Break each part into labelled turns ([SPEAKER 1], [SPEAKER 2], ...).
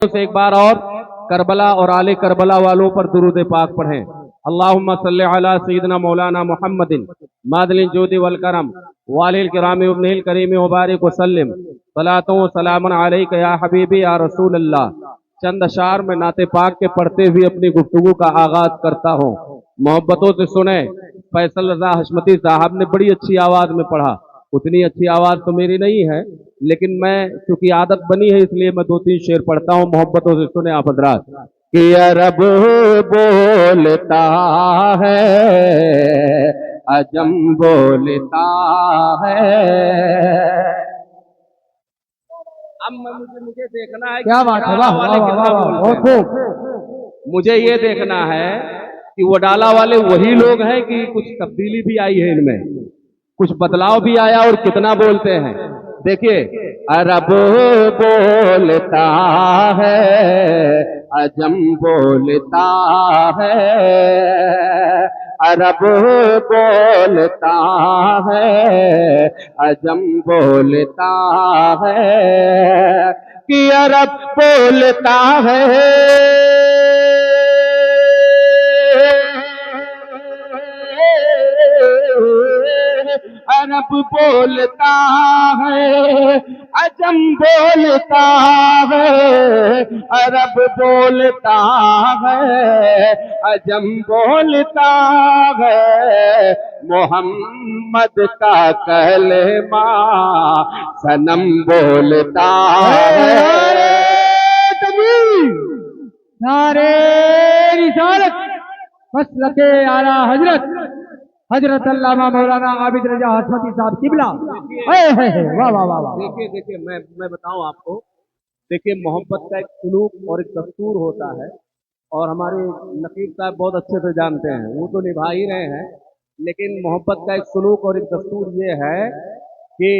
[SPEAKER 1] से एक बार और करबला और आले करबला वालों पर दुरूद पाक पढ़ें। अल्लाहुम्मा सल्ली अला सय्यिदना मौलाना मुहम्मदिन मादलिन जोदी वल करम वालिल किरामी इब्निल करीम मुबारक वसल्लम सलातो व सलामन अलैका या हबीबी या रसूल अल्लाह। चंद अशार में नाते पाक के पढ़ते हुए अपनी गुफ्तगू का आगाज करता हूँ। मोहब्बतों से सुने। फैसल रजा हशमती साहब ने बड़ी अच्छी आवाज में पढ़ा। उतनी अच्छी आवाज तो मेरी नहीं है, लेकिन मैं चूंकि आदत बनी है इसलिए मैं 2-3 शेर पढ़ता हूँ। मोहब्बतों से सुने आप हजरात। कि अरब बोलता है, अजम बोलता है। अब मुझे देखना है
[SPEAKER 2] क्या बात है, वाह वाह वाह वाह, बहुत खूब।
[SPEAKER 1] मुझे ये देखना है कि वो डाला वाले वही लोग हैं कि कुछ तब्दीली भी आई है इनमें, कुछ बदलाव भी आया और कितना बोलते हैं। देखिए, अरब बोलता है, अजम बोलता है। अरब बोलता है, अजम बोलता है। कि अरब बोलता है, अरब बोलता है, अजम बोलता है। अरब बोलता है, अजम बोलता है। मोहम्मद का कलमा सनम बोलता है।
[SPEAKER 2] नारे रिसालत मसलके आला हजरत हजरत अल्लामा मौलाना आबिद रजा हशमती साहब किबला। वाह वाह वाह वाह।
[SPEAKER 1] देखिए मैं बताऊं आपको। देखिए, मोहब्बत का एक सुलूक और एक दस्तूर होता है, और हमारे नकीब साहब बहुत अच्छे से जानते हैं, वो तो निभा ही रहे हैं। लेकिन मोहब्बत का एक सुलूक और एक दस्तूर ये है कि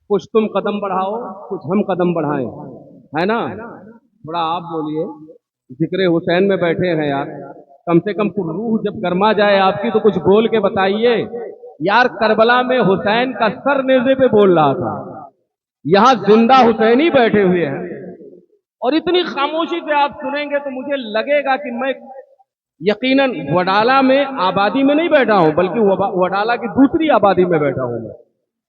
[SPEAKER 1] कुछ तुम कदम बढ़ाओ, कुछ हम कदम बढ़ाएं, है ना। थोड़ा आप बोलिए। जिक्र हुसैन में बैठे हैं यार, कम से कम रूह जब गर्मा जाए आपकी तो कुछ बोल के बताइए यार। करबला में हुसैन का सर नेज़े पे बोल रहा था, यहां जिंदा हुसैन ही बैठे हुए हैं, और इतनी खामोशी से आप सुनेंगे तो मुझे लगेगा कि मैं यकीनन वडाला में आबादी में नहीं बैठा हूं, बल्कि वडाला की दूसरी आबादी में बैठा हूं।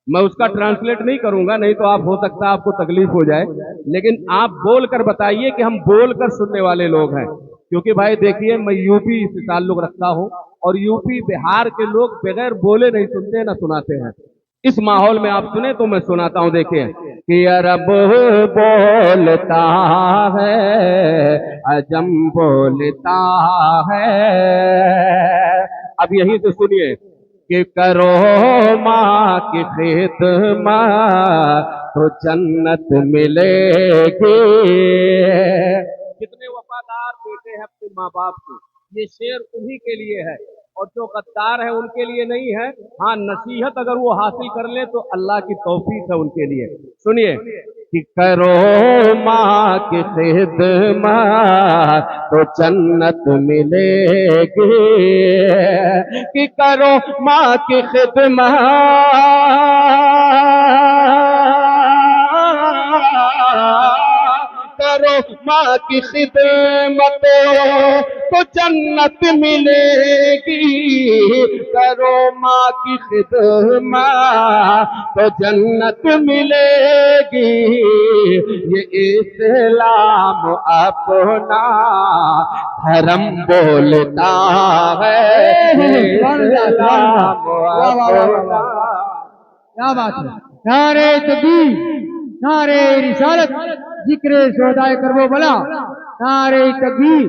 [SPEAKER 1] मैं उसका ट्रांसलेट नहीं करूंगा, नहीं तो आप हो सकता है आपको तकलीफ हो जाए। लेकिन आप बोल कर बताइए कि हम बोल कर सुनने वाले लोग हैं। क्योंकि भाई देखिए, मैं यूपी से ताल्लुक रखता हूं, और यूपी बिहार के लोग बगैर बोले नहीं सुनते ना सुनाते हैं। इस माहौल में आप सुने तो मैं सुनाता हूं। देखिए, कि अरब बोलता है, अजम बोलता है। अब यहीं से सुनिए कि करो माँ की खिदमत तो जन्नत मिलेगी। कितने वफादार बेटे हैं अपने माँ बाप के, ये शेर उन्हीं के लिए है, और जो गद्दार है उनके लिए नहीं है। हाँ, नसीहत अगर वो हासिल कर ले तो अल्लाह की तौफीक है उनके लिए। सुनिए कि करो माँ की खिदमत तो जन्नत मिलेगी। कि करो माँ की खिदमत करो माँ की खिदमत तो जन्नत मिलेगी। करो माँ की खिदमत तो जन्नत मिलेगी। ये इस्लाम अपना धर्म बोलता है।
[SPEAKER 2] क्या बात है। नारे तकबीर, नारे रिसालत, जिक्र शोहदाए करबो बला, नारे तकबीर,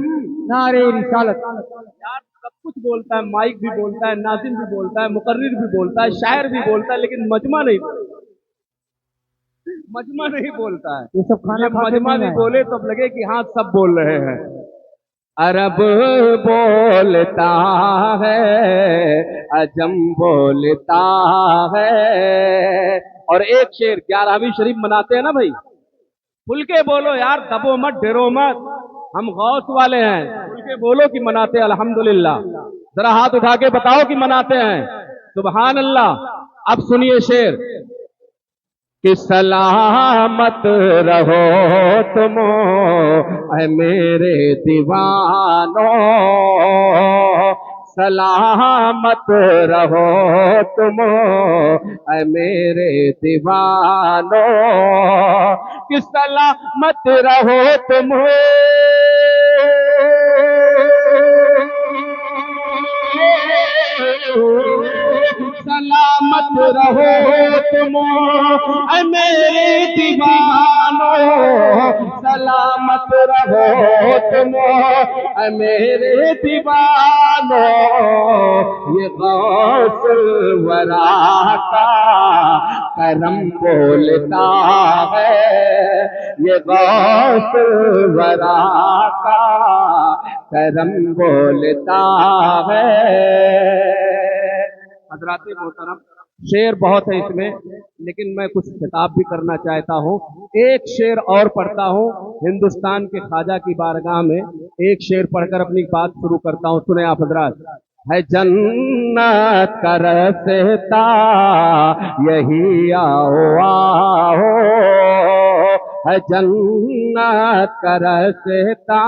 [SPEAKER 2] नारे रिसालत।
[SPEAKER 1] यार सब कुछ बोलता है, माइक भी बोलता है, नाज़िम भी बोलता है, मुकर्रिर भी बोलता है, शायर भी बोलता है, लेकिन मजमा नहीं बोलता है।
[SPEAKER 2] ये सब खाना
[SPEAKER 1] मजमा भी बोले तो लगे कि हाँ सब बोल रहे हैं। अरब बोलता है, अजम बोलता है। और एक शेर 11वीं शरीफ मनाते हैं ना भाई, खुल के बोलो यार, दबो मत, डरो मत, हम गौस वाले हैं। खुल के बोलो कि मनाते हैं अल्हम्दुलिल्लाह। जरा हाथ उठा के बताओ कि मनाते हैं। सुभान अल्लाह। अब सुनिए शेर। کہ سلامت رہو تم اے میرے دیوانو، سلامت رہو تم اے میرے دیوانو، کہ سلامت رہو تم سلامت رہو تم اے میرے دیوانو، سلامت رہو تم اے میرے دیوانو، یہ غوث الورا کا کرم بولتا ہے، یہ غوث الورا کا کرم بولتا ہے۔ حضرات محترم، شعر بہت ہے اس میں، لیکن میں کچھ خطاب بھی کرنا چاہتا ہوں۔ ایک شعر اور پڑھتا ہوں ہندوستان کے خواجہ کی بارگاہ میں، ایک شعر پڑھ کر اپنی بات شروع کرتا ہوں۔ سنیں آپ حضرات۔ ہے جنت کا رستہ یہی آؤ آؤ، ہے جنت کا رستہ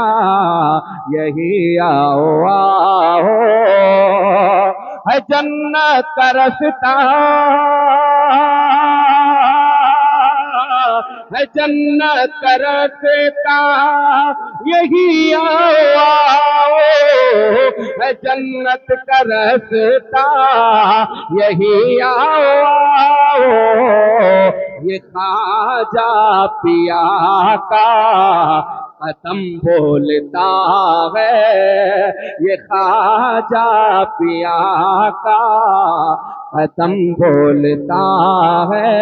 [SPEAKER 1] یہی آؤ آؤ، ہے جنت کا رستہ، ہے جنت کا رستہ یہی آؤ آؤ، ہے جنت کا رستہ یہی آؤ آؤ، یہ خواجہ پیا کا قدم بولتا ہے، یہ خواجہ پیا کا قدم بولتا ہے،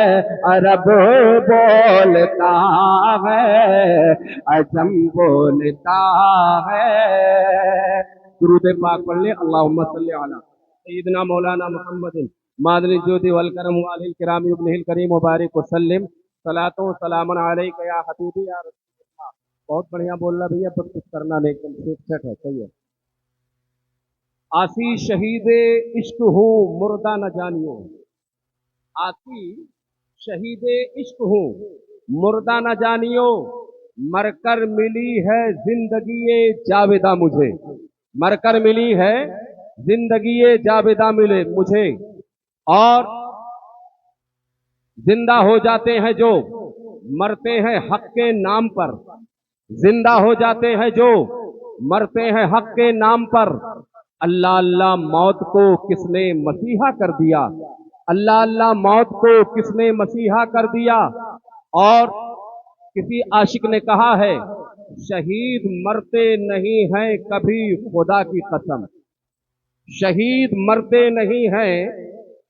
[SPEAKER 1] عرب بولتا ہے، عجم بولتا ہے۔ درود پاک پڑھ لیں۔ اللہم صلی علی سیدنا مولانا محمد مادن الجود والکرم وآلہ الکرام ابنہ الکریم مبارک وسلم، صلاۃ و سلام علیک یا حبیبی یا رسول اللہ۔ بہت بڑھیا بولنا بھیا، بس کچھ کرنا نہیں، ایک دم سیٹ ہے، صحیح ہے۔ آسی شہید عشق ہوں مردہ نہ جانیو، آسی شہید عشق ہوں مردہ نہ جانیو، مر کر ملی ہے زندگی جاویدہ مجھے، مر کر ملی ہے زندگی جاویدہ ملے مجھے، اور زندہ ہو جاتے ہیں جو مرتے ہیں حق کے نام پر، زندہ ہو جاتے ہیں جو مرتے ہیں حق کے نام پر، اللہ اللہ موت کو کس نے مسیحا کر دیا، اللہ اللہ موت کو کس نے مسیحا کر دیا۔ اور کسی عاشق نے کہا ہے، شہید مرتے نہیں ہیں کبھی خدا کی قسم، شہید مرتے نہیں ہیں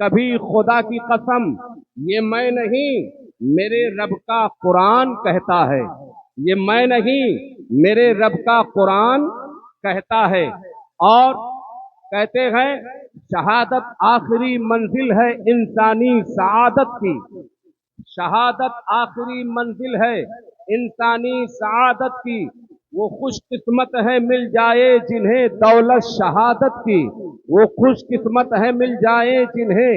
[SPEAKER 1] کبھی خدا کی قسم، یہ میں نہیں میرے رب کا قرآن کہتا ہے، یہ میں نہیں میرے رب کا قرآن کہتا ہے۔ اور کہتے ہیں شہادت آخری منزل ہے انسانی سعادت کی، شہادت آخری منزل ہے انسانی سعادت کی، وہ خوش قسمت ہے مل جائے جنہیں دولت شہادت کی، وہ خوش قسمت ہے مل جائے جنہیں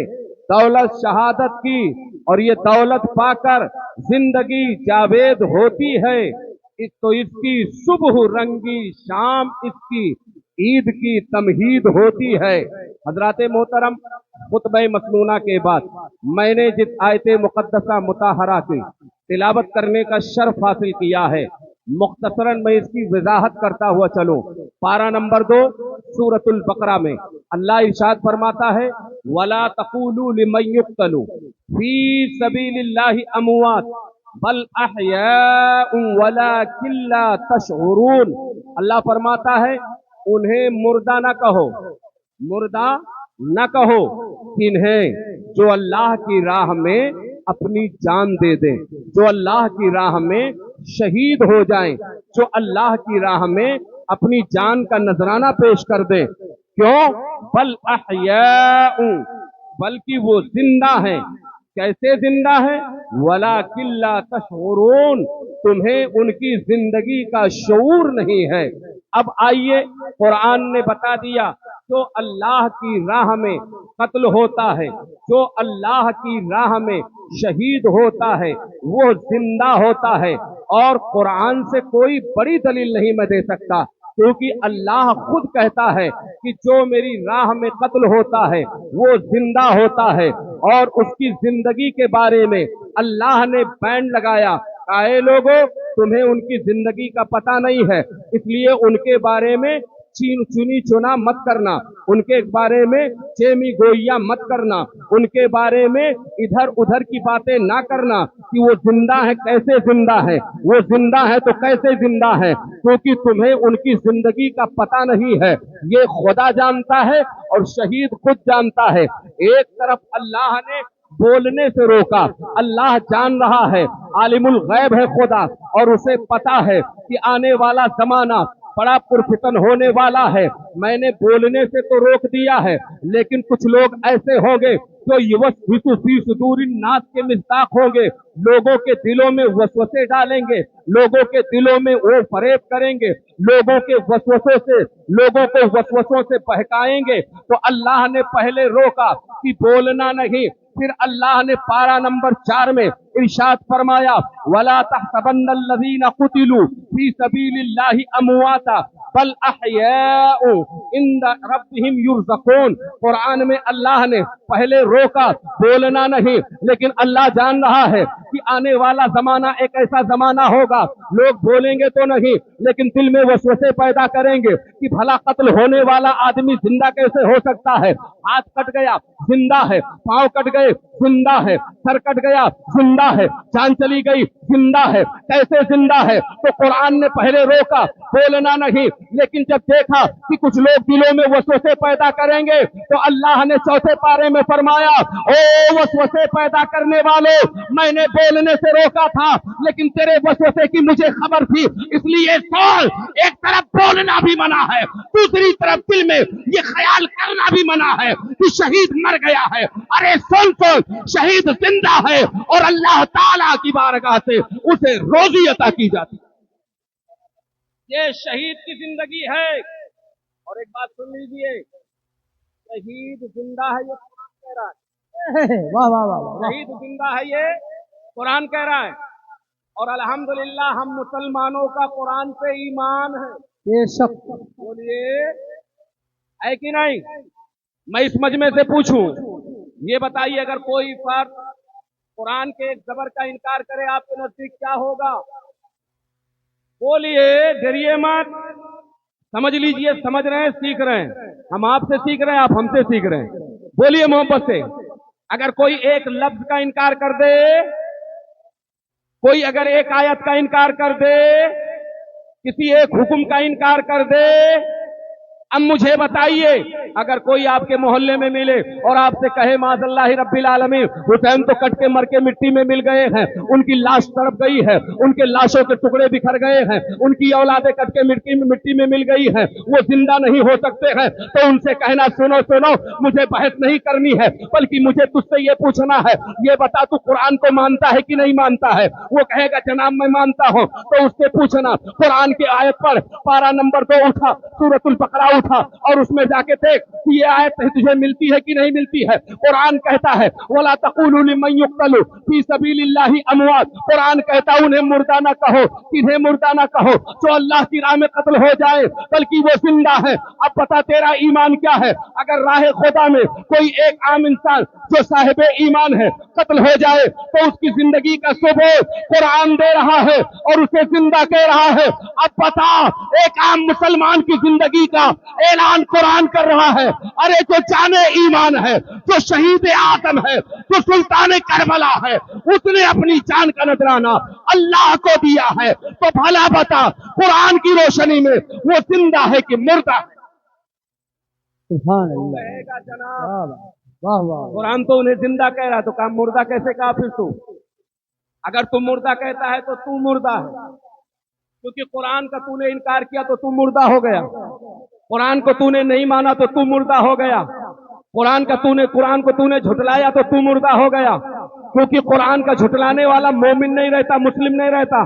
[SPEAKER 1] دولت شہادت کی، اور یہ دولت پا کر زندگی جاوید ہوتی ہے، تو اس کی صبح رنگی شام اس کی عید کی تمہید ہوتی ہے۔ حضرات محترم، خطبہ مسنونہ کے بعد میں نے جس آیت مقدسہ مطہرہ کی تلاوت کرنے کا شرف حاصل کیا ہے، مختصراً میں اس کی وضاحت کرتا ہوا چلوں۔ پارہ نمبر 2 سورۃ البقرہ میں اللہ ارشاد فرماتا ہے، وَلَا تَقُولُوا لِمَن يُقْتَلُ فِي سَبِيلِ اللَّهِ أَمْوَاتٌ بل احیاء ولکن لا تشعرون۔ اللہ فرماتا ہے انہیں مردہ نہ کہو، مردہ نہ کہو انہیں جو اللہ کی راہ میں اپنی جان دے دیں، جو اللہ کی راہ میں شہید ہو جائیں، جو اللہ کی راہ میں اپنی جان کا نذرانہ پیش کر دیں۔ کیوں؟ بل احیاء، بلکہ وہ زندہ ہیں۔ کیسے زندہ ہے؟ وَلَٰكِن لَّا تَشْعُرُونَ، تمہیں ان کی زندگی کا شعور نہیں ہے۔ اب آئیے، قرآن نے بتا دیا जो अल्लाह की राह में कत्ल होता है, जो अल्लाह की राह में शहीद होता है, वो जिंदा होता है। और कुरान से कोई बड़ी दलील नहीं मैं दे सकता, क्योंकि अल्लाह खुद कहता है कि जो मेरी राह में कत्ल होता है वो जिंदा होता है। और उसकी जिंदगी के बारे में अल्लाह ने बैन लगाया, आए लोगों तुम्हें उनकी जिंदगी का पता नहीं है, इसलिए उनके बारे में चुनी चुना मत करना, उनके बारे में चेमी गोइया मत करना, उनके बारे में इधर उधर की बातें ना करना कि वो जिंदा है, कैसे जिंदा है, वो जिंदा है तो कैसे जिंदा है, क्योंकि तुम्हें उनकी जिंदगी का पता नहीं है। ये खुदा जानता है और शहीद खुद जानता है। एक तरफ अल्लाह ने बोलने से रोका, अल्लाह जान रहा है, आलिमुल गैब है खुदा, और उसे पता है कि आने वाला जमाना बड़ा पुरफितन होने वाला है। मैंने बोलने से तो रोक दिया है, लेकिन कुछ लोग ऐसे होंगे जो नाथ के मिस्ताक होंगे, लोगों के दिलों में वसवसे डालेंगे, लोगों के दिलों में वो फरेब करेंगे, लोगों के वसवसों से, लोगों को वसवसों से बहकाएंगे। तो अल्लाह ने पहले रोका कि बोलना नहीं, फिर अल्लाह ने पारा नंबर 4 में इरशाद फरमाया, वला तहसबन्नल्लज़ीना कुतिलू फी सबीलिल्लाहि अमवाता बल अहयाउ इंद रब्बिहिम युरज़क़ून। कुरान में अल्लाह ने पहले रोका, बोलना नहीं, लेकिन अल्लाह जान रहा है कि आने वाला जमाना एक ऐसा जमाना होगा, लोग बोलेंगे तो नहीं, लेकिन दिल में वसवसे पैदा करेंगे कि भला कत्ल होने वाला आदमी जिंदा कैसे हो सकता है, हाथ कट गया जिंदा है, पांव कट गए जिंदा है, सर कट गया जिंदा है, जान चली गई जिंदा है, कैसे जिंदा है। तो कुरान ने पहले रोका, बोलना नहीं, लेकिन जब देखा कि कुछ लोग दिलों में वसवसे पैदा करेंगे तो अल्लाह ने चौथे पारे में फरमाया, ओ वसवसे पैदा करने वालों, मैंने बोलने से रोका था, लेकिन तेरे वसवसे की मुझे खबर थी, इसलिए सुन, एक तरफ बोलना भी मना है, दूसरी तरफ दिल में ये ख्याल करना भी मना है कि शहीद मर गया है। अरे सुन, शहीद जिंदा है और अल्लाह ताला की बारगाह से उसे रोजी अता की जाती है। ये शहीद की जिंदगी है। और एक बात सुन लीजिए, शहीद जिंदा है ये कुरान कह रहा है।
[SPEAKER 2] वाह वाह वाह वाह।
[SPEAKER 1] शहीद जिंदा है ये कुरान कह रहा है। और अल्हम्दुलिल्लाह हम मुसलमानों का कुरान पे ईमान है।
[SPEAKER 2] बेशक।
[SPEAKER 1] बोलिए है कि नहीं? मैं इस मजमे से पूछूं, ये बताइए, अगर कोई फर्द कुरान के एक जबर का इनकार करे आपके नजदीक क्या होगा? बोलिए, डरिए मत, समझ लीजिए, समझ रहे हैं, सीख रहे हैं, हम आपसे सीख रहे हैं, आप हमसे सीख रहे हैं। बोलिए मोहब्बत से, अगर कोई एक लफ्ज का इनकार कर दे, कोई अगर एक आयत का इनकार कर दे, किसी एक हुक्म का इनकार कर दे, अब मुझे बताइए, अगर कोई आपके मोहल्ले में मिले और आपसे कहे माज़ल्लाहि रब्बिल आलमीन, हुसैन तो कट के मर के मिट्टी में मिल गए हैं, उनकी लाश तड़प गई है, उनके लाशों के टुकड़े बिखर गए हैं, उनकी औलादे कट के मिट्टी में मिल गई हैं, वो जिंदा नहीं हो सकते हैं, तो उनसे कहना, सुनो सुनो, मुझे बहस नहीं करनी है, बल्कि मुझे तुझसे ये पूछना है, ये बता तू कुरान को मानता है कि नहीं मानता है? वो कहेगा जनाब मैं मानता हूं, तो उससे पूछना, कुरान की आयत पर पारा नंबर 2 उठा, सूरतुल बकरा उठा, और उसमें जाके देख कि ये आयत तुझे मिलती है कि नहीं मिलती है। कुरान कहता है, वला तक़ूलू लिमन युक़्तलू फी सबीलिल्लाहि अमवात, कुरान कहता उन्हें मुर्दा ना कहो, किन्हें मुर्दा ना कहो, जो अल्लाह की राह में कत्ल हो जाए, बल्कि वो जिंदा है। अब बता तेरा ईमान क्या है? अगर राह खुदा में कोई एक आम इंसान जो साहिब ईमान है कत्ल हो जाए, तो उसकी जिंदगी का सबूत कुरान दे रहा है और उसे जिंदा कह रहा है। अब बता, एक आम मुसलमान की जिंदगी का ऐलान कुरान कर रहा है। अरे जो जाने ईमान है, जो शहीद आदम है, जो सुल्तान करबला है, उसने अपनी जान का नजराना अल्लाह को दिया है, तो भला बता कुरान की रोशनी में वो जिंदा है कि मुर्दा?
[SPEAKER 2] सुभान अल्लाह।
[SPEAKER 1] कहेगा जनाब
[SPEAKER 2] वाह वाह।
[SPEAKER 1] कुरान तो उन्हें जिंदा कह रहा है, तो काम मुर्दा कैसे कहा फिर तू? अगर तू मुर्दा कहता है तो तू मुर्दा है, क्योंकि कुरान का तूने इनकार किया तो तू मुर्दा हो गया, कुरान को तूने नहीं माना तो तू मुर्दा हो गया, कुरान को तूने झुटलाया तो तू मुर्दा हो गया, क्योंकि कुरान का झुटलाने वाला मोमिन नहीं रहता, मुस्लिम नहीं रहता।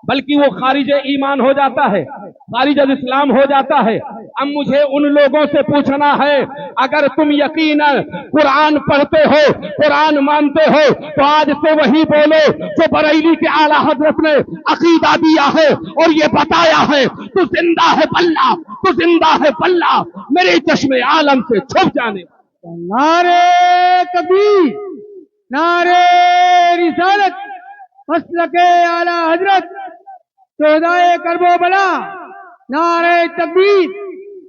[SPEAKER 1] बल्कि वो खारिज ईमान हो जाता है, खारिज अल इस्लाम हो जाता है। अब मुझे उन लोगों से पूछना है, अगर तुम यकीनन कुरान पढ़ते हो, कुरान मानते हो, तो आज से वही बोलो जो बरेली के आला हजरत ने अकीदा दिया है और ये बताया है, तू जिंदा है बल्ला, तू जिंदा है बल्ला, मेरे चश्मे आलम से छुप जाने।
[SPEAKER 2] नारे तकबीर, नारे रिसालत, मसलके आला हजरत, चौदाए करबो बला, नारे तकबीर,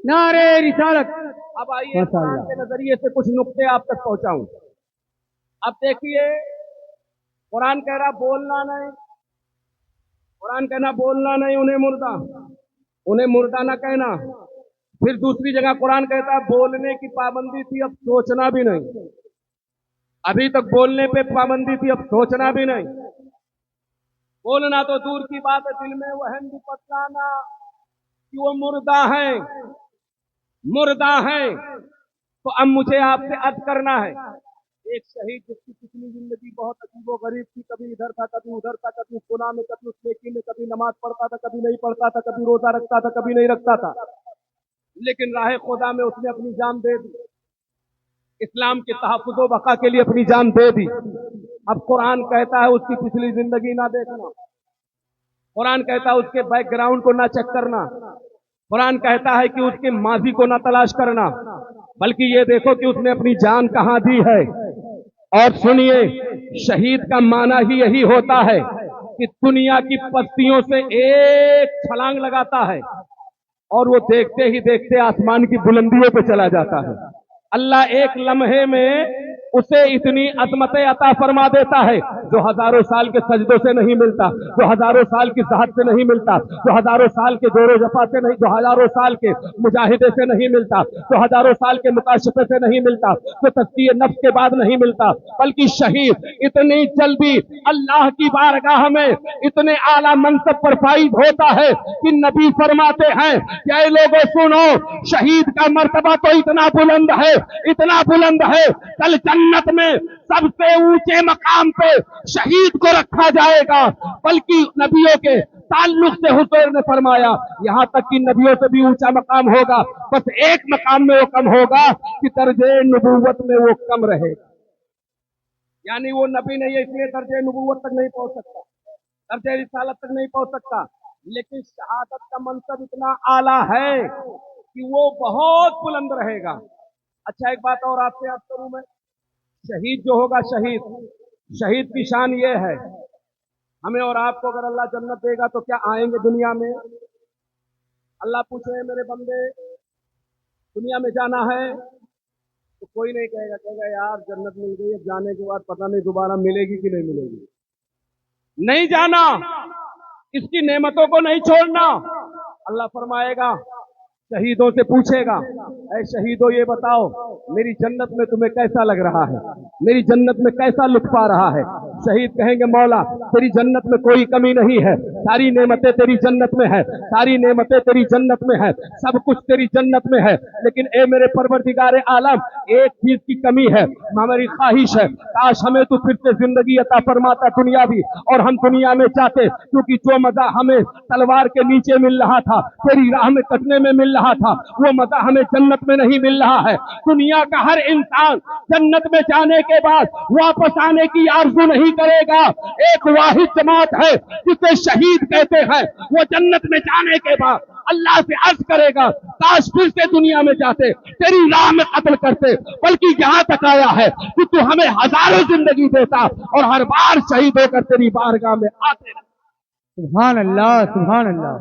[SPEAKER 2] नारे रिसालत।
[SPEAKER 1] अब आइए कुरान के नजरिए से कुछ नुक्ते आप तक पहुंचाऊं। अब देखिए, कुरान कह रहा बोलना नहीं, कुरान कहना बोलना नहीं, उन्हें मुर्दा ना कहना। फिर दूसरी जगह कुरान कहता है बोलने की पाबंदी थी, अब सोचना भी नहीं। अभी तक बोलने पे पाबंदी थी, अब सोचना भी नहीं। बोलना तो दूर की बात है, दिल में वहम भी पतलाना कि वो मुर्दा है, मुर्दा है। तो अब मुझे आपसे अर्ज करना है, एक शहीद जिसकी पिछली जिंदगी बहुत अजीबो गरीब थी, कभी इधर था, कभी उधर था, कभी गुनाह में, कभी उस नेकी में, कभी नमाज पढ़ता था, कभी नहीं पढ़ता था, कभी रोजा रखता था, कभी नहीं रखता था, लेकिन राह खुदा में उसने अपनी जान दे दी, इस्लाम के तहफ़्फ़ुज़ व बका के लिए अपनी जान दे दी। अब कुरान कहता है उसकी पिछली जिंदगी ना देखना, कुरान कहता है उसके बैकग्राउंड को ना चेक करना, कुरान कहता है कि उसके माजी को ना तलाश करना, बल्कि ये देखो कि उसने अपनी जान कहां दी है। और सुनिए, शहीद का माना ही यही होता है कि दुनिया की पस्तियों से एक छलांग लगाता है और वो देखते ही देखते आसमान की बुलंदियों पे चला जाता है। अल्लाह एक लम्हे में उसे इतनी अजमतें अता फरमा देता है जो हजारों साल के सजदों से नहीं मिलता, जो हजारों साल की जहद से नहीं मिलता, जो हजारों साल के जोरो जफा से नहीं, जो हजारों साल के मुजाहिदे से नहीं मिलता, जो हजारों साल के मुकाशफे से नहीं मिलता, जो तस्कीए नफ्स के बाद नहीं मिलता, बल्कि शहीद इतनी जल्दी अल्लाह की बारगाह में इतने आला मनसब पर फाइज होता है कि नबी फरमाते हैं कि ऐ लोगों सुनो, शहीद का मर्तबा तो इतना बुलंद है, इतना बुलंद है, कल जन्नत में सबसे ऊंचे मकाम पे शहीद को रखा जाएगा। बल्कि नबियों के ताल्लुक से हुजूर ने फरमाया, यहां तक कि नबियों से भी ऊंचा मकाम होगा, बस एक मकाम में वो कम होगा कि दर्जे नबूवत में वो कम रहे, यानी वो नबी नहीं है इसलिए दर्जे नबूवत तक नहीं पहुंच सकता, दर्जे रिसालत तक नहीं पहुंच सकता, लेकिन शहादत का मनसब इतना आला है कि वो बहुत बुलंद रहेगा। अच्छा, एक बात और आपसे अर्ज करूं मैं, शहीद जो होगा, शहीद की शान ये है, हमें और आपको अगर अल्लाह जन्नत देगा तो क्या आएंगे दुनिया में, अल्लाह पूछे मेरे बंदे दुनिया में जाना है, तो कोई नहीं कहेगा, कहेगा यार जन्नत मिल गई, अब जाने के बाद पता नहीं दोबारा मिलेगी कि नहीं मिलेगी। नहीं जाना, इसकी नेमतों को नहीं छोड़ना। अल्लाह फरमाएगा, शहीदों से पूछेगा, ऐ शहीदों ये बताओ मेरी जन्नत में तुम्हें कैसा लग रहा है, मेरी जन्नत में कैसा लुत्फ आ रहा है। शहीद कहेंगे मौला तेरी जन्नत में कोई कमी नहीं है, सारी नेमतें तेरी जन्नत में है, सारी नेमतें तेरी जन्नत में है, सब कुछ तेरी जन्नत में है, लेकिन ए मेरे परवरदिगारे आलम एक चीज की कमी है, हमारी ख्वाहिश है काश हमें तू फिर से जिंदगी अता फरमाता दुनियावी, और हम दुनिया में चाहते, क्योंकि जो मजा हमें तलवार के नीचे मिल रहा था, तेरी राह में कटने में मिल रहा था, वो मजा हमें जन्नत में नहीं मिल रहा है। दुनिया का हर इंसान जन्नत में जाने के बाद वापस आने की आरज़ू नहीं करेगा। एक वाहिद जमात है जिसे शहीद कहते हैं, वो जन्नत में जाने के बाद अल्लाह से अर्ज करेगा काश फिर से दुनिया में जाते, तेरी राह में कत्ल करते, बल्कि यहां तक आया है कि तू हमें हजारों जिंदगी देता और हर बार शहीद होकर तेरी बारगाह में आते।
[SPEAKER 2] सुभान अल्लाह, सुभान अल्लाह,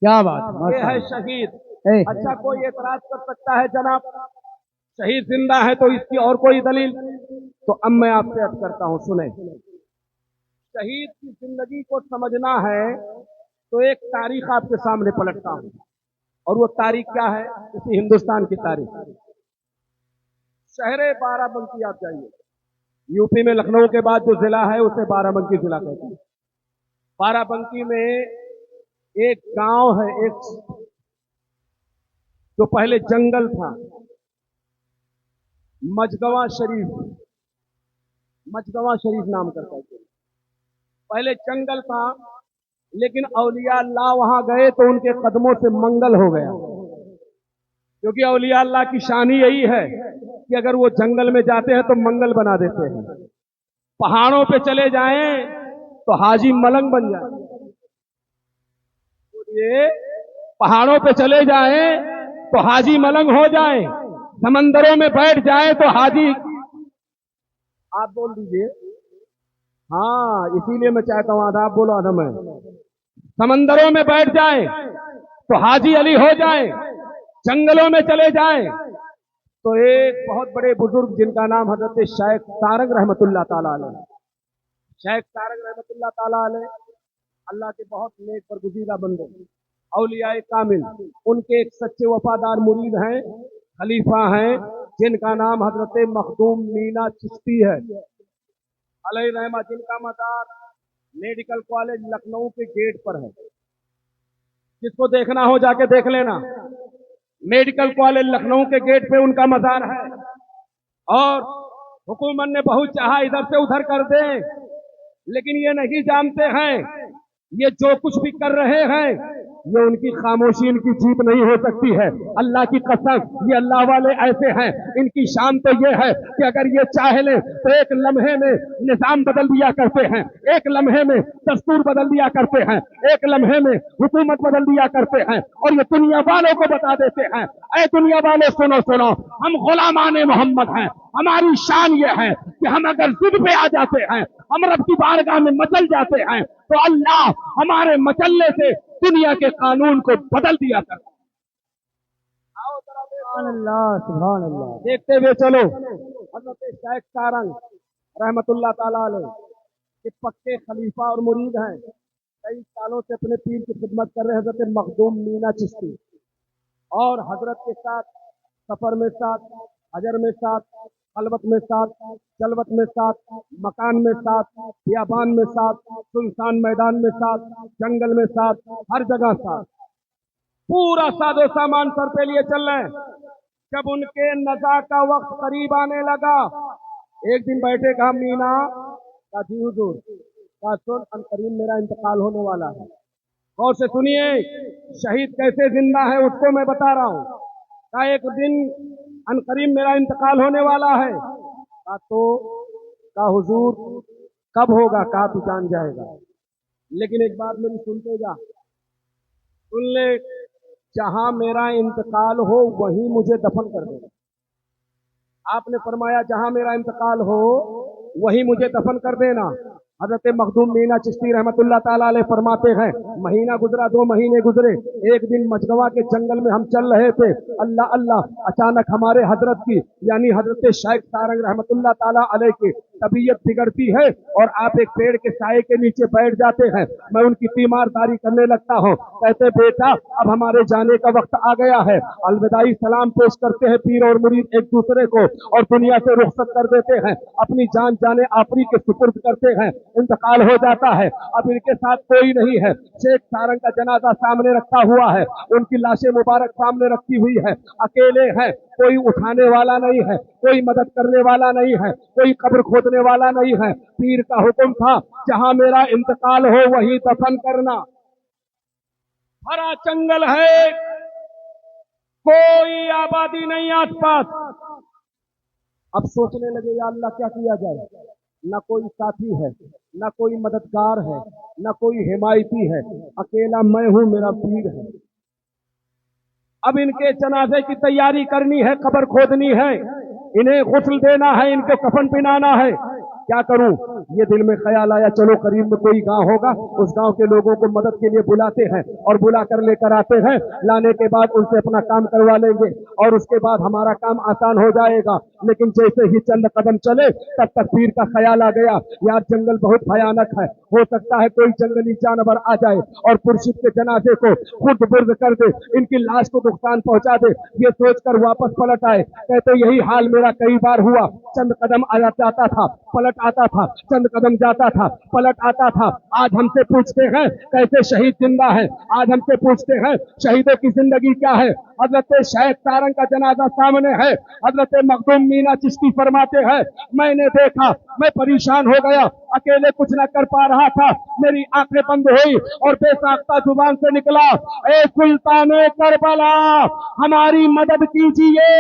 [SPEAKER 2] क्या बात,
[SPEAKER 1] ये है शहीद। अच्छा, कोई एतराज कर सकता है जनाब शहीद जिंदा है तो इसकी और कोई दलील, तो अब मैं आपसे अर्ज करता हूं, सुने, शहीद की जिंदगी को समझना है तो एक तारीख आपके सामने पलटता हूं, और वो तारीख क्या है, इसी हिंदुस्तान की तारीख। शहर बाराबंकी आप जाइए, यूपी में लखनऊ के बाद जो जिला है उसे बाराबंकी जिला कहते हैं। बाराबंकी में एक गांव है, एक जो पहले जंगल था, मजगवा शरीफ नाम करता है, पहले जंगल था, लेकिन औलिया अल्लाह वहां गए तो उनके कदमों से मंगल हो गया, क्योंकि औलिया अल्लाह की शान ही यही है कि अगर वो जंगल में जाते हैं तो मंगल बना देते हैं। पहाड़ों पे चले जाएं तो हाजी मलंग बन जाए, ये पहाड़ों पे चले जाएं तो हाजी मलंग हो जाए, समंदरों में बैठ जाएं तो हाजी, आप बोल दीजिए। हाँ, इसीलिए मैं चाहता हूं आधा आप बोलो आधा मैं। समंदरों में बैठ जाए तो हाजी अली हो जाए, जंगलों में चले जाए तो एक बहुत बड़े बुजुर्ग जिनका नाम हजरत शेख सारंग रहमतुल्लाह ताला अलैह, शेख सारंग रहमतुल्लाह ताला अलैह अल्लाह के बहुत नेक बरगुज़ीदा बंदे, औलिया कामिल, उनके एक सच्चे वफादार मुरीद हैं, खलीफा हैं, जिनका नाम हजरत मखदूम मीना चिश्ती है अलैहि रहमा, जिनका मज़ार मेडिकल कॉलेज लखनऊ के गेट पर है। जिसको देखना हो जाके देख लेना, मेडिकल कॉलेज लखनऊ के गेट पे उनका मज़ार है। और हुकूमत ने बहुत चाहा इधर से उधर कर दे, लेकिन ये नहीं जानते हैं ये जो कुछ भी कर रहे हैं ये उनकी खामोशी, इनकी जीत नहीं हो सकती है। अल्लाह की कसम, ये अल्लाह वाले ऐसे हैं, इनकी शान तो ये है कि अगर ये चाह ले तो एक लम्हे में निजाम बदल दिया करते हैं, एक लम्हे में दस्तूर बदल दिया करते हैं, एक लम्हे में हुकूमत बदल दिया करते हैं, और ये दुनिया वालों को बता देते हैं, ऐ दुनिया वाले सुनो सुनो, हम गुलामाने मोहम्मद हैं, हमारी शान ये है कि हम अगर जिद पे आ जाते हैं, हम रब की बारगाह में मचल जाते हैं, तो अल्लाह हमारे मचलने से दुनिया के कानून को बदल दिया करता है।
[SPEAKER 2] सुभान अल्लाह, सुभान अल्लाह।
[SPEAKER 1] देखते हुए चलो, हजरत शेख सारंग रहमतुल्लाह ताला अलैह के पक्के खलीफा और मुरीद हैं, कई सालों से अपने पीर की खिदमत कर रहे हजरत मखदूम मीना चिश्ती, और हजरत के साथ सफर में साथ, हजर में साथ, खलवत में साथ, जलवत में साथ, मकान में साथ, बियाबान में साथ, सुनसान मैदान में साथ, जंगल में साथ, हर जगह साथ, पूरा सादो सामान सर पे लिए चल रहे हैं। जब उनके नज़ा का वक्त करीब आने लगा, एक दिन बैठे, कहा मीना का जी हुजूर का सुन, अनकरीब मेरा इंतकाल होने वाला है। गौर से सुनिए, शहीद कैसे जिंदा है उसको मैं बता रहा हूँ। का एक दिन अनकरीब मेरा इंतकाल होने वाला है। का तो का हुजूर कब होगा? का तू जान जाएगा, लेकिन एक बात मेरी सुनते जा, सुन ले, जहां मेरा इंतकाल हो वहीं मुझे दफन कर देना। आपने फरमाया जहां मेरा इंतकाल हो वहीं मुझे दफन कर देना। हजरत मखदूम मीना चिश्ती रहमतुल्लाह ताला अलैह फरमाते हैं, महीना गुजरा, 2 महीने गुजरे, एक दिन मजगवा के जंगल में हम चल रहे थे, अल्लाह अल्लाह, अचानक हमारे हजरत की यानी हजरत शेख सारंग रहमतुल्लाह ताला अलैह की तबीयत बिगड़ती है और आप एक पेड़ के साए के नीचे बैठ जाते हैं। मैं उनकी तीमारदारी करने लगता हूँ। कहते बेटा अब हमारे जाने का वक्त आ गया है। अलविदाई सलाम पेश करते हैं पीर और मुरीद एक दूसरे को और दुनिया से रुखसत कर देते हैं, अपनी जान जाने आफरी के सुपुर्द करते हैं। इंतकाल हो जाता है। अब इनके साथ कोई नहीं है। शेख सारंग का जनाजा सामने रखा हुआ है, उनकी लाशें मुबारक सामने रखी हुई है, अकेले हैं, कोई उठाने वाला नहीं है, कोई मदद करने वाला नहीं है, कोई कब्र खोदने वाला नहीं है। पीर का हुक्म था जहां मेरा इंतकाल हो वहीं दफन करना। हरा जंगल है, कोई आबादी नहीं आसपास। अब सोचने लगे या अल्लाह क्या किया जाए, न कोई साथी है, न कोई मददगार है, न कोई हिमायती है, अकेला मैं हूं, मेरा पीर है। अब इनके जनाजे की तैयारी करनी है, कब्र खोदनी है, इन्हें गुस्ल देना है, इनको कफन पहनाना है। क्या करूं? ये दिल में ख्याल आया, चलो करीब में कोई गांव होगा, उस गांव के लोगों को मदद के लिए बुलाते हैं और बुला कर लेकर आते हैं। लाने के बाद उनसे अपना काम करवा लेंगे और उसके बाद हमारा काम आसान हो जाएगा। लेकिन जैसे ही चंद कदम चले तब तक पीर का ख्याल आ गया, यार जंगल बहुत भयानक है, हो सकता है कोई जंगली जानवर आ जाए और मुर्शिद के जनाजे को खुद बुर्द कर दे, इनकी लाश को नुकसान पहुंचा दे। ये सोचकर वापस पलट आए। कहते यही हाल मेरा कई बार हुआ, चंद कदम आया जाता था, पलट आता था, चंद कदम जाता था, पलट आता था। आज हमसे पूछते हैं कैसे शहीद जिंदा है, आज हमसे पूछते हैं शहीदों की जिंदगी क्या है। हजरत शेख सारंग का जनाजा सामने है। हजरत मखदूम मीना चिश्ती फरमाते हैं, मैंने देखा, मैं परेशान हो गया, अकेले कुछ न कर पा रहा था, मेरी आंखें बंद हुई और बेसाख्ता जुबान से निकला, ए सुल्तान करबला हमारी मदद कीजिए।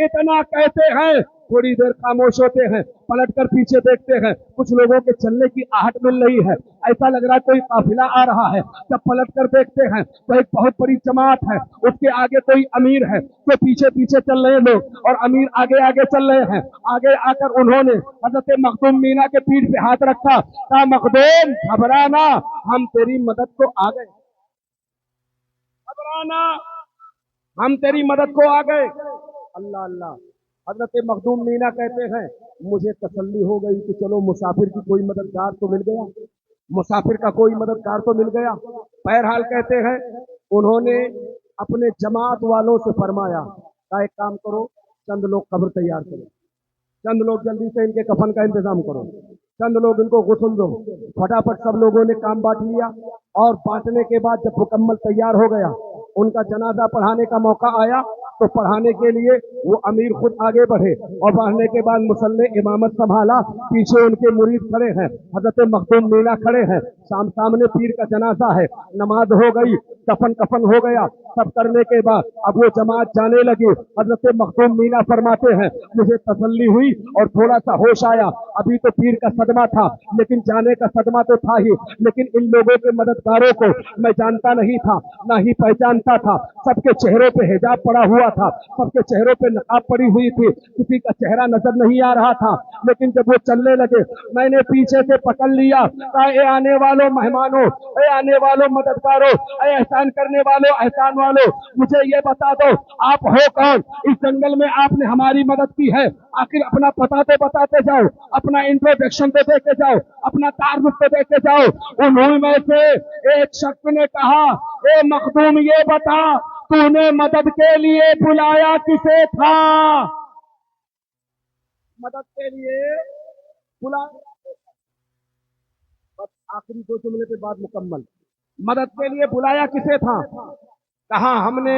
[SPEAKER 1] इतना कहते हैं, थोड़ी देर खामोश होते हैं, पलट कर पीछे देखते हैं, कुछ लोगों के चलने की आहट मिल रही है, ऐसा लग रहा है कोई काफिला आ रहा है। जब पलट कर देखते हैं तो एक बहुत बड़ी जमात है, उसके आगे कोई अमीर है, तो पीछे पीछे चल रहे लोग और अमीर आगे आगे चल रहे हैं। आगे आकर उन्होंने हजरत मखदूम मीना के पीठ पे हाथ रखा, कहा मखदूम घबराना, हम तेरी मदद को आ गए, घबराना, हम तेरी मदद को आ गए। अल्लाह अल्लाह। हजरत मखदूम मीना कहते हैं, मुझे तसल्ली हो गई कि चलो मुसाफिर की कोई मददगार तो मिल गया, मुसाफिर का कोई मददगार तो मिल गया। बहरहाल कहते हैं, उन्होंने अपने जमात वालों से फरमाया, का एक काम करो, चंद लोग कब्र तैयार करो, चंद लोग जल्दी से इनके कफन का इंतजाम करो, चंद लोग इनको गुस्ल दो। फटाफट सब लोगों ने काम बांट लिया और बांटने के बाद जब मुकम्मल तैयार हो गया, उनका जनाजा पढ़ाने का मौका आया, तो पढ़ाने के लिए वो अमीर खुद आगे बढ़े और बढ़ने के बाद मुसल्ले इमामत संभाला, पीछे उनके मुरीद खड़े हैं, हजरत मखदूम मीना खड़े हैं, सामने पीर का जनाजा है, नमाज हो गई, कफन हो गया, सब करने के बाद अब वो जमात जाने लगी। हजरत मखदूम मीना फरमाते हैं, मुझे तसल्ली हुई और थोड़ा सा होश आया, अभी तो पीर का सदमा था, लेकिन जाने का सदमा तो था ही, लेकिन इन लोगों के मददगारों को मैं जानता नहीं था, ना ही पहचानता था। सबके चेहरों पे हिजाब पड़ा हुआ था, सबके चेहरों पे नकाब पड़ी हुई थी, किसी का चेहरा नजर नहीं आ रहा था। लेकिन जब वो चलने लगे, मैंने पीछे से पकड़ लिया, कहा ए आने वालों मेहमानों, ए आने वालों मददगारों, ए एहसान करने वालों, एहसान वालों, मुझे ये बता दो आप हो कौन, इस जंगल में आपने हमारी मदद की है, आखिर अपना पता तो बताते जाओ, अपना इंट्रोडक्शन तो देके जाओ, अपना तारुफ तो देके जाओ। उन्होंने में से एक शख्स ने कहा, ए मखदूम ये बता, तूने मदद के लिए बुलाया किसे था, मदद के लिए बुलाया, बस आखिरी दो जुमले पे बात मुकम्मल, मदद के लिए बुलाया किसे था, कहा हमने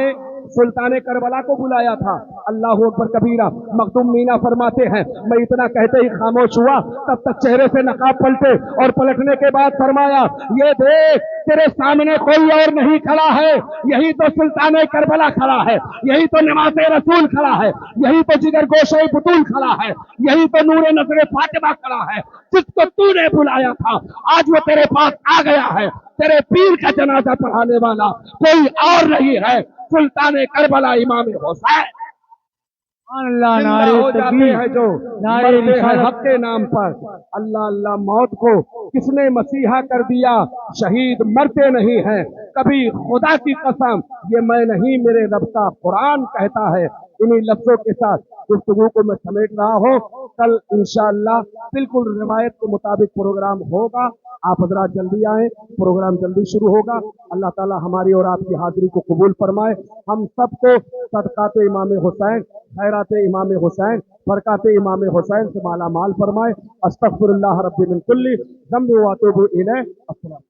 [SPEAKER 1] सुल्तान करबला को बुलाया था। अल्लाह अकबर कबीरा। मखदूम मीना फरमाते हैं, मैं इतना कहते ही खामोश हुआ, तब तक चेहरे से नकाब पलटे और पलटने के बाद फरमाया, ये देख तेरे सामने कोई और नहीं खड़ा है, यही तो सुल्तान करबला खड़ा है, यही तो नमाज़े रसूल खड़ा है, यही तो जिगर गोशे बुतूल खड़ा है, यही तो नूरे नजरे फातिमा खड़ा है, जिसको तूने बुलाया था आज वो तेरे पास आ गया है। तेरे पीर का जनाजा पढ़ाने वाला कोई और नहीं है, सुल्तान करबला इमाम हुसैन।
[SPEAKER 2] अल्लाह
[SPEAKER 1] जिंदा
[SPEAKER 2] नारे
[SPEAKER 1] हो जाते
[SPEAKER 2] तकबीर,
[SPEAKER 1] हैं जो
[SPEAKER 2] नारे
[SPEAKER 1] मरते हैं
[SPEAKER 2] रिसालत।
[SPEAKER 1] हक के नाम पर। अल्लाह अल्लाह। मौत को किसने मसीहा कर दिया, शहीद मरते नहीं हैं कभी, खुदा की कसम ये मैं नहीं मेरे रब का कुरान कहता है। इन्हीं लफ्जों के साथ गुफ्तगू को मैं समेट रहा हूँ। कल इंशाअल्लाह बिल्कुल रिवायत के मुताबिक प्रोग्राम होगा, आप हजरात जल्दी आए, प्रोग्राम जल्दी शुरू होगा। अल्लाह ताला हमारी और आपकी हाजिरी को कबूल फरमाए, हम सबको सदकात इमाम हुसैन, खैरात इमाम हुसैन, बरकत इमाम हुसैन से माला माल फरमाए। अस्तगफिरुल्लाह रब्बी मिन कुल्ली ज़म्बि व अतूबु इलैह। अस्सलाम।